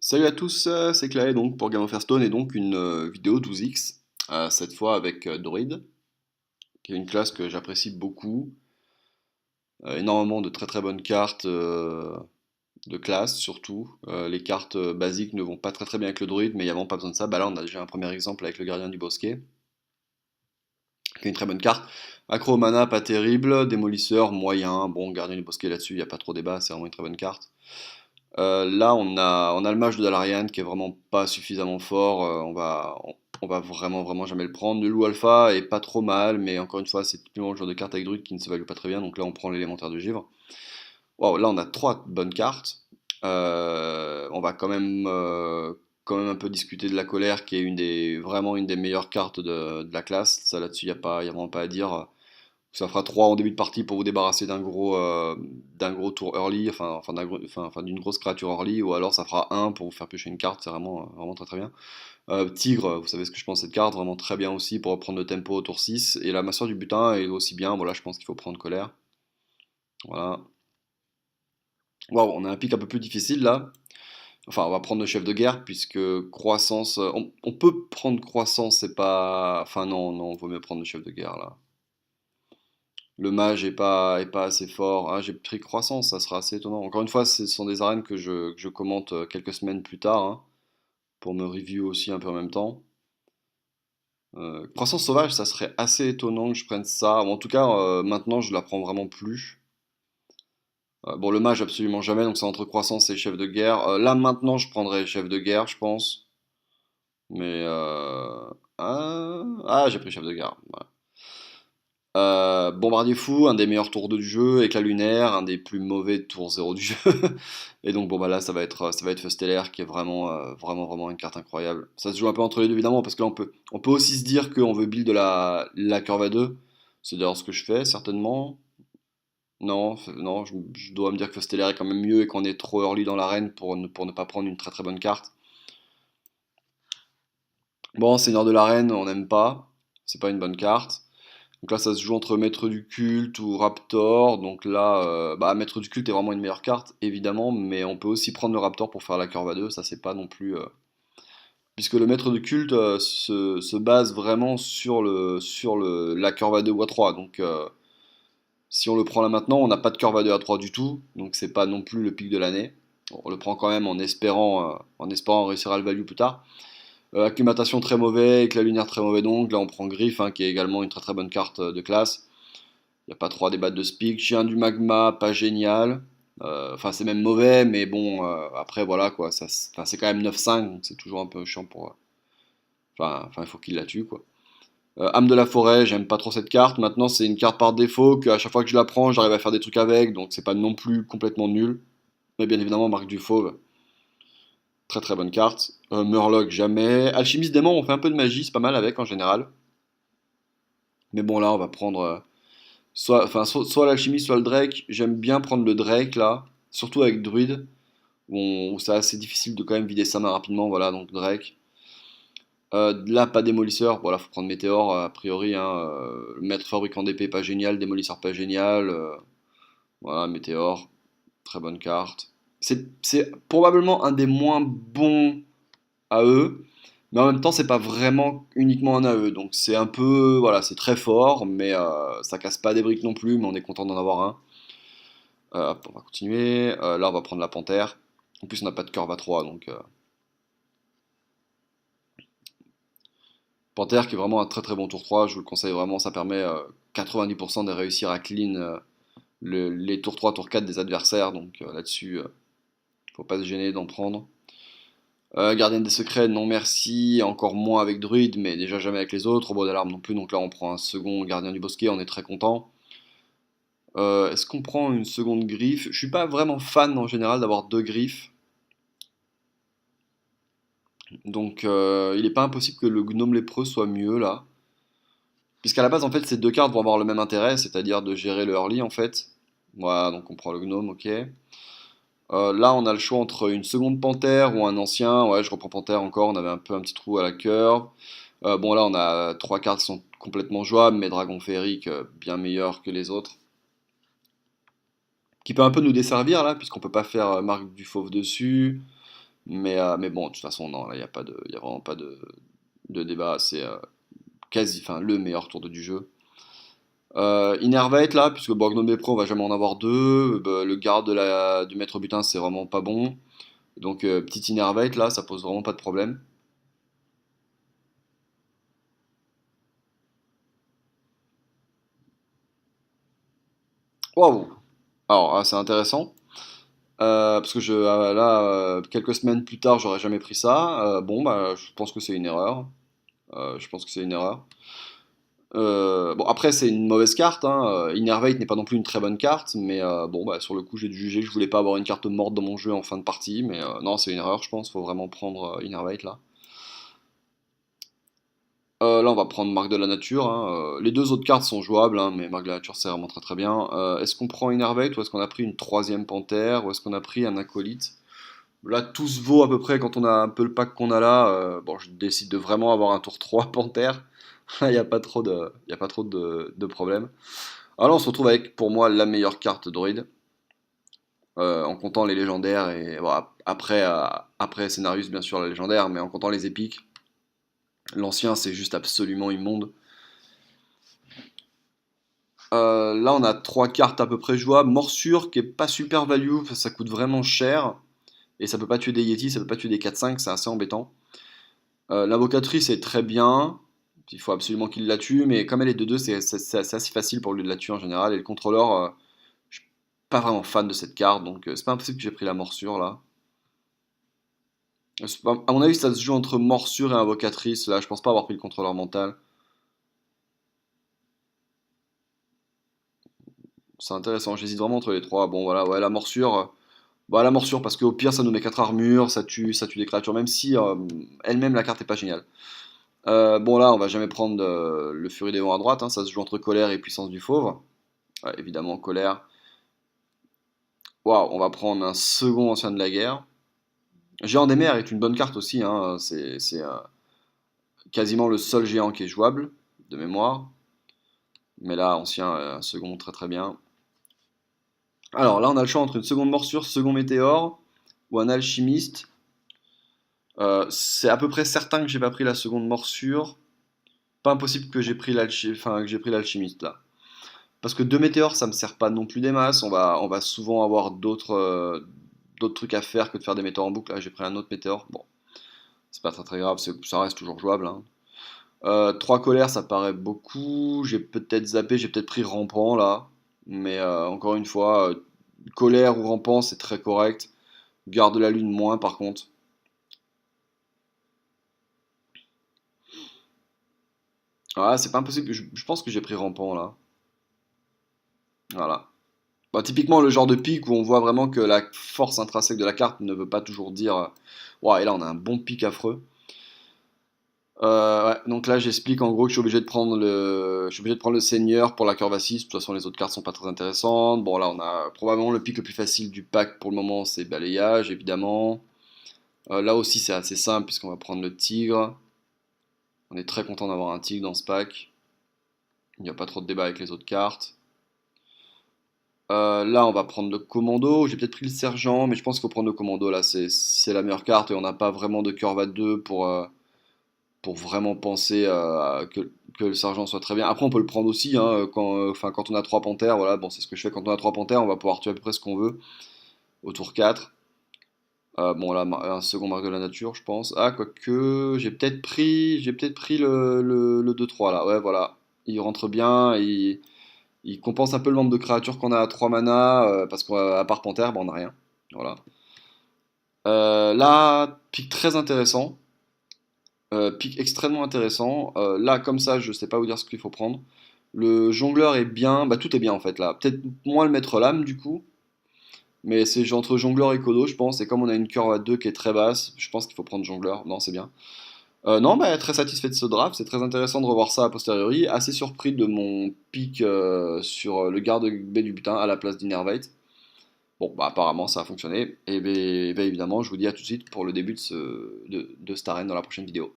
Salut à tous, c'est Clay donc pour Game of Hearthstone et donc une vidéo 12x, cette fois avec Druid, qui est une classe que j'apprécie beaucoup. Énormément de très très bonnes cartes de classe surtout. Les cartes basiques ne vont pas très très bien avec le Druid, mais il n'y a vraiment pas besoin de ça. Bah là on a déjà un premier exemple avec le Gardien du Bosquet, qui est une très bonne carte. Accro au mana, pas terrible. Démolisseur, moyen. Bon, Gardien du Bosquet là-dessus, il n'y a pas trop débat, c'est vraiment une très bonne carte. Là, on a le mage de Dalarian qui est vraiment pas suffisamment fort. On va vraiment, vraiment jamais le prendre. Le loup alpha est pas trop mal, mais encore une fois, c'est typiquement le genre de carte avec druide qui ne se value pas très bien. Donc là, on prend l'élémentaire de givre. Wow, là, on a trois bonnes cartes. On va quand même un peu discuter de la colère, qui est vraiment une des meilleures cartes de la classe. Ça, là-dessus, y a vraiment pas à dire. Ça fera 3 en début de partie pour vous débarrasser d'un gros tour early, d'une grosse créature early, ou alors ça fera un pour vous faire piocher une carte, c'est vraiment, vraiment très très bien. Tigre, vous savez ce que je pense de cette carte, vraiment très bien aussi pour reprendre le tempo au tour 6. Et la masseur du butin est aussi bien, voilà, je pense qu'il faut prendre colère. Voilà. Waouh, on a un pic un peu plus difficile là. Enfin, on va prendre le chef de guerre, puisque croissance. On peut prendre croissance, c'est pas. Enfin, non, non, on vaut mieux prendre le chef de guerre là. Le mage est pas assez fort. Ah, j'ai pris croissance, ça sera assez étonnant. Encore une fois, ce sont des arènes que je commente quelques semaines plus tard, hein, pour me review aussi un peu en même temps. Croissance sauvage, ça serait assez étonnant que je prenne ça. En tout cas, maintenant, je la prends vraiment plus. Bon, le mage, absolument jamais, donc c'est entre croissance et chef de guerre. Là, maintenant, je prendrais chef de guerre, je pense. Mais... j'ai pris chef de guerre. Ouais. Bombardier fou, un des meilleurs tours du jeu, éclat lunaire, un des plus mauvais tours zéro du jeu. Et donc bon bah là ça va être Feu Stellaire qui est vraiment, vraiment vraiment une carte incroyable. Ça se joue un peu entre les deux évidemment parce que là on peut aussi se dire qu'on veut build de la curve à 2. C'est d'ailleurs ce que je fais certainement. Non, non, je dois me dire que Feu Stellaire est quand même mieux et qu'on est trop early dans l'arène pour ne pas prendre une très très bonne carte. Bon, Seigneur de l'arène, on n'aime pas. C'est pas une bonne carte. Donc là, ça se joue entre Maître du Culte ou Raptor. Donc là, Maître du Culte est vraiment une meilleure carte, évidemment, mais on peut aussi prendre le Raptor pour faire la curve à 2. Ça, c'est pas non plus. Puisque le Maître du Culte se base vraiment la curve à 2 ou à 3. Donc si on le prend là maintenant, on n'a pas de curve à 2 à 3 du tout. Donc c'est pas non plus le pic de l'année. On le prend quand même en espérant réussir à le value plus tard. Acclimatation très mauvais, éclat lunaire très mauvais donc. Là, on prend Griffe, hein, qui est également une très très bonne carte de classe. Il n'y a pas trop à débattre de Speak. Chien du magma, pas génial. Enfin, c'est même mauvais, mais bon, après, voilà, quoi. C'est quand même 9-5, donc c'est toujours un peu chiant pour. Il faut qu'il la tue, quoi. Âme de la forêt, j'aime pas trop cette carte. Maintenant, c'est une carte par défaut qu'à chaque fois que je la prends, j'arrive à faire des trucs avec, donc c'est pas non plus complètement nul. Mais bien évidemment, Marque du Fauve, très très bonne carte. Murloc, jamais. Alchimiste démon, on fait un peu de magie, c'est pas mal avec en général. Mais bon, là, on va prendre. Soit l'alchimiste, soit le Drake. J'aime bien prendre le Drake là, surtout avec Druid, où c'est assez difficile de quand même vider sa main rapidement. Voilà, donc Drake. Là, pas démolisseur. Voilà, faut prendre Météore a priori. Hein, maître fabricant d'épée, pas génial. Démolisseur, pas génial. Voilà, Météore, très bonne carte. C'est probablement un des moins bons AE, mais en même temps, c'est pas vraiment uniquement un AE. Donc c'est un peu, voilà, c'est très fort, mais ça casse pas des briques non plus. Mais on est content d'en avoir un. Hop, on va continuer. Là, on va prendre la panthère. En plus, on n'a pas de curve à 3, donc. Panthère qui est vraiment un très très bon tour 3, je vous le conseille vraiment, ça permet 90% de réussir à clean les tours 3, tour 4 des adversaires, donc là-dessus, faut pas se gêner d'en prendre. Gardienne des secrets, non merci, encore moins avec Druide, mais déjà jamais avec les autres. Robot d'alarme non plus, donc là on prend un second gardien du bosquet, on est très content. Est-ce qu'on prend une seconde griffe? Je suis pas vraiment fan en général d'avoir deux griffes. Donc il n'est pas impossible que le gnome lépreux soit mieux là. Puisqu'à la base en fait ces deux cartes vont avoir le même intérêt, c'est-à-dire de gérer le early en fait. Voilà, donc on prend le gnome, ok. Là on a le choix entre une seconde panthère ou un ancien. Ouais, je reprends panthère encore, on avait un peu un petit trou à la curve. Bon là on a trois cartes qui sont complètement jouables, mais dragon féerique bien meilleur que les autres. Qui peut un peu nous desservir là, puisqu'on peut pas faire marque du fauve dessus. Mais bon, de toute façon, non, là, il y a vraiment pas de débat. C'est enfin, le meilleur tour du jeu. Innervate, là, puisque Borgnome Pro, on va jamais en avoir deux. Bah, le garde du maître butin, c'est vraiment pas bon. Donc, petit Innervate, là, ça pose vraiment pas de problème. Waouh! Alors, c'est intéressant. Parce que là, quelques semaines plus tard, j'aurais jamais pris ça. Bon, bah, je pense que c'est une erreur. Je pense que c'est une erreur. Bon, après, c'est une mauvaise carte, hein. Innervate n'est pas non plus une très bonne carte, mais bon, bah, sur le coup, j'ai dû juger que je voulais pas avoir une carte morte dans mon jeu en fin de partie. Mais non, c'est une erreur, je pense. Faut vraiment prendre Innervate là. Là, on va prendre Marque de la Nature, hein. Les deux autres cartes sont jouables, hein, mais Marque de la Nature, c'est vraiment très très bien. Est-ce qu'on prend Innervate ou est-ce qu'on a pris une troisième Panthère ou est-ce qu'on a pris un Acolyte? Là, tout se vaut à peu près quand on a un peu le pack qu'on a là. Bon, je décide de vraiment avoir un tour 3 Panthère. Là, il n'y a pas trop y a pas trop de problèmes. Alors là, on se retrouve avec, pour moi, la meilleure carte druide, en comptant les légendaires et bon, après Scénarius, bien sûr, la légendaire, mais en comptant les épiques. L'ancien, c'est juste absolument immonde. Là, on a trois cartes à peu près jouables. Morsure, qui est pas super value, ça coûte vraiment cher. Et ça peut pas tuer des Yeti, ça peut pas tuer des 4-5, c'est assez embêtant. L'invocatrice est très bien. Il faut absolument qu'il la tue, mais comme elle est de 2, c'est assez facile pour lui de la tuer en général. Et le contrôleur, je suis pas vraiment fan de cette carte, donc c'est pas impossible que j'ai pris la morsure là. À mon avis, ça se joue entre morsure et invocatrice. Là, je pense pas avoir pris le contrôleur mental. C'est intéressant, j'hésite vraiment entre les trois. Bon, voilà, ouais, la morsure. Bah, la morsure, parce qu'au pire, ça nous met 4 armures, ça tue des créatures, même si elle-même, la carte est pas géniale. Bon, là, on va jamais prendre le Furie des Vents à droite, hein, ça se joue entre colère et puissance du fauve. Ouais, évidemment, colère. Waouh, on va prendre un second ancien de la guerre. Géant des mers est une bonne carte aussi, hein, c'est quasiment le seul géant qui est jouable, de mémoire. Mais là, ancien, un second, très très bien. Alors là, on a le choix entre une seconde morsure, second météore, ou un alchimiste. C'est à peu près certain que j'ai pas pris la seconde morsure. Pas impossible que j'ai pris l'alchimiste là. Parce que deux météores, ça me sert pas non plus des masses. On va souvent avoir d'autres trucs à faire que de faire des météores en boucle. Là, j'ai pris un autre météore. Bon, c'est pas très très grave, ça reste toujours jouable, hein. Trois colères, ça paraît beaucoup. J'ai peut-être zappé, j'ai peut-être pris rampant là. Mais encore une fois, colère ou rampant, c'est très correct. Garde de la lune, moins par contre. Ah, c'est pas impossible. Je pense que j'ai pris rampant là. Voilà. Bah, typiquement le genre de pic où on voit vraiment que la force intrinsèque de la carte ne veut pas toujours dire ouah, et là on a un bon pic affreux. Ouais, donc là j'explique en gros que je suis obligé de prendre le seigneur pour la curve à 6. De toute façon les autres cartes sont pas très intéressantes. Bon là on a probablement le pic le plus facile du pack pour le moment, c'est balayage évidemment. Là aussi c'est assez simple puisqu'on va prendre le tigre. On est très content d'avoir un tigre dans ce pack. Il n'y a pas trop de débat avec les autres cartes. Là, on va prendre le commando. J'ai peut-être pris le sergent, mais je pense qu'il faut prendre le commando. Là, c'est la meilleure carte et on n'a pas vraiment de curve à 2 pour vraiment penser que le sergent soit très bien. Après, on peut le prendre aussi hein, enfin, quand on a 3 panthères. Voilà, bon, c'est ce que je fais. Quand on a 3 panthères, on va pouvoir tuer à peu près ce qu'on veut au tour 4. Bon, là, un second marque de la nature, je pense. Ah, quoique, j'ai peut-être pris le 2-3 là. Ouais, voilà. Il rentre bien. Il compense un peu le nombre de créatures qu'on a à 3 mana, parce qu'à part Panthère, bah, on n'a rien. Voilà. Là, pic très intéressant. Pic extrêmement intéressant. Là, comme ça, je sais pas vous dire ce qu'il faut prendre. Le jongleur est bien, bah tout est bien en fait là. Peut-être moins le maître lame du coup, mais c'est entre jongleur et Kodo, je pense. Et comme on a une curve à 2 qui est très basse, je pense qu'il faut prendre jongleur. Non, c'est bien. Non, bah, très satisfait de ce draft, c'est très intéressant de revoir ça a posteriori. Assez surpris de mon pic sur le garde B du butin à la place d'Innervate. Bon, bah apparemment ça a fonctionné. Et bien évidemment, je vous dis à tout de suite pour le début de cette arène dans la prochaine vidéo.